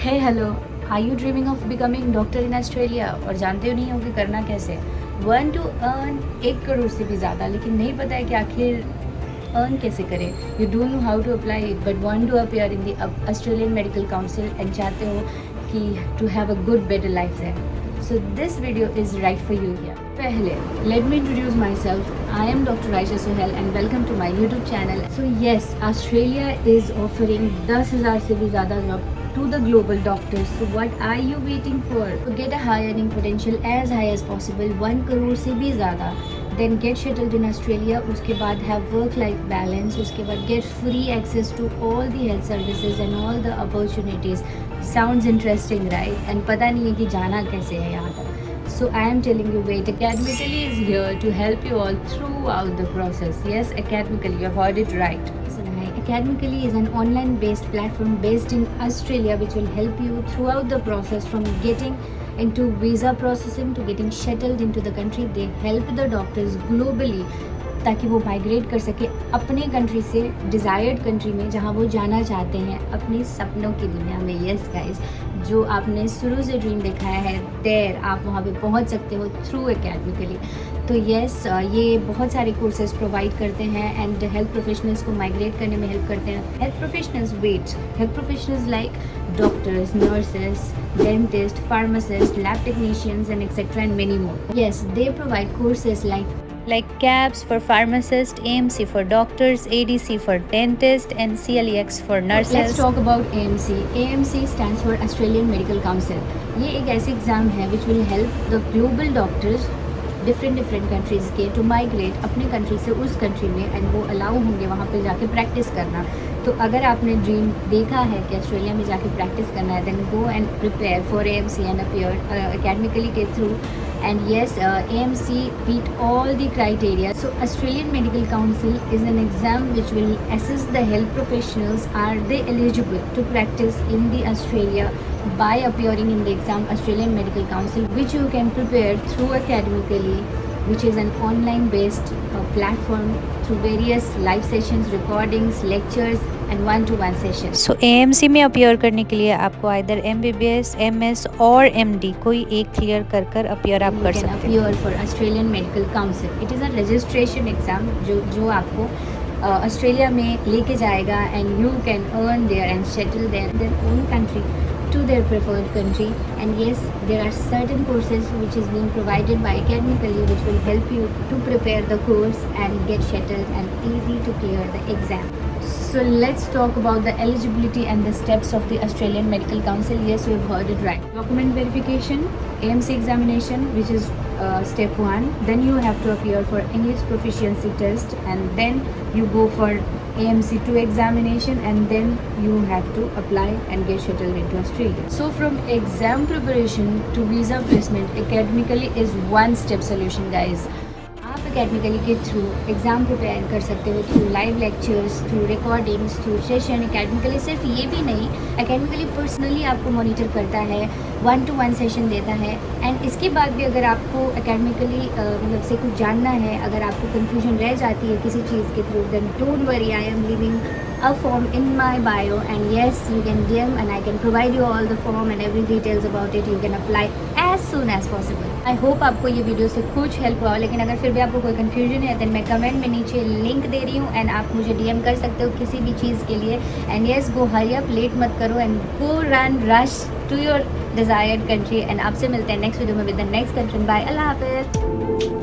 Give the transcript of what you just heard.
Hey hello, are you dreaming of becoming doctor in Australia और जानते हो नहीं हो कि करना कैसे। वन टू अर्न 1 करोड़ से भी ज़्यादा, लेकिन नहीं पता है कि आखिर अर्न कैसे करें। You don't know how to apply it but want to appear in the Australian medical council and चाहते हो कि to have a good better life there. So this video is right for you here. पहले let me introduce myself. I am doctor Ayesha Suhail and welcome to my YouTube channel. So yes, Australia is offering 10,000 से भी ज़्यादा job to the global doctors. So what are you waiting for? To get a high earning potential as high as possible, 1 crore से भी ज़्यादा, then get settled in Australia. उसके बाद have work life balance. उसके बाद get free access to all the health services and all the opportunities. Sounds interesting, right? And पता नहीं है कि जाना कैसे है यहाँ तक. So I am telling you, Wait Academically is here to help you all throughout the process. Yes, Academically, you have heard it right. Academically is an online-based platform based in Australia which will help you throughout the process from getting into visa processing to getting settled into the country. They help the doctors globally ताकि वो migrate कर सके अपने country से desired country में जहाँ वो जाना चाहते हैं, अपने सपनों की दुनिया में। यस गाइस, जो आपने शुरू से ड्रीम दिखाया है देयर आप वहाँ पे पहुँच सकते हो थ्रू एकेडमिकली। तो यस, ये बहुत सारे कोर्सेज प्रोवाइड करते हैं एंड हेल्थ प्रोफेशनल्स को माइग्रेट करने में हेल्प करते हैं। Health professionals health professionals like doctors, nurses, dentist, pharmacist, lab technicians and etc. and many more. Yes, they provide courses like CAPS for pharmacists, AMC for doctors, ADC for dentists, and CLEX for nurses. Let's talk about AMC. AMC stands for Australian Medical Council. ये एक ऐसी exam है which will help the global doctors different countries के to migrate अपने country से उस country में, and वो अलाउ होंगे वहाँ पे जाके प्रैक्टिस करना। तो अगर आपने ड्रीम देखा है कि ऑस्ट्रेलिया में जाके प्रैक्टिस करना है, then go and prepare for AMC and appear academically के through. And yes, AMC beat all the criteria. So Australian Medical Council is an exam which will assess the health professionals, are they eligible to practice in the Australia by appearing in the exam. Australian Medical Council, which you can prepare through academically, which is an online based platform through various live sessions, recordings, lectures and one-to-one sessions. So AMC में appear करने के लिए आपको either MBBS, MS और MD कोई एक clear कर appear आप कर सकते हैं। Appear for Australian medical council. It is a registration exam जो आपको ऑस्ट्रेलिया में लेके जाएगा and you can earn there and settle their own country to their preferred country. And yes, there are certain courses which is being provided by academically which will help you to prepare the course and get settled and easy to clear the exam. So let's talk about the eligibility and the steps of the Australian Medical Council. Yes, you have heard it right. Document verification, AMC examination, which is step 1. Then you have to appear for English proficiency test, and then you go for AMC 2 examination, and then you have to apply and get settled into Australia. So from exam preparation to visa placement, academically is one step solution guys. आप academically के through exam prepare कर सकते हो through live lectures, through recordings, through session. academically सिर्फ ये भी नहीं, academically personally आपको मॉनिटर करता है, 1-to-1 सेशन देता है। एंड इसके बाद भी अगर आपको academically मतलब से कुछ जानना है, अगर आपको कन्फ्यूजन रह जाती है किसी चीज़ के through, then don't worry, I am living a form in my bio, and yes, you can DM and I can provide you all the form and every details about it. You can apply as soon as possible. I hope आपको ये video से कुछ help हुआ, लेकिन अगर फिर भी आपको कोई कन्फ्यूजन है, then मैं कमेंट में नीचे लिंक दे रही हूँ एंड आप मुझे DM कर सकते हो किसी भी चीज़ के लिए। And yes, go hurry up, late मत करो and go run rush to your desired country। And आपसे मिलते हैं नेक्स्ट वीडियो में with the next content. Bye, अल्लाह हाफिज़।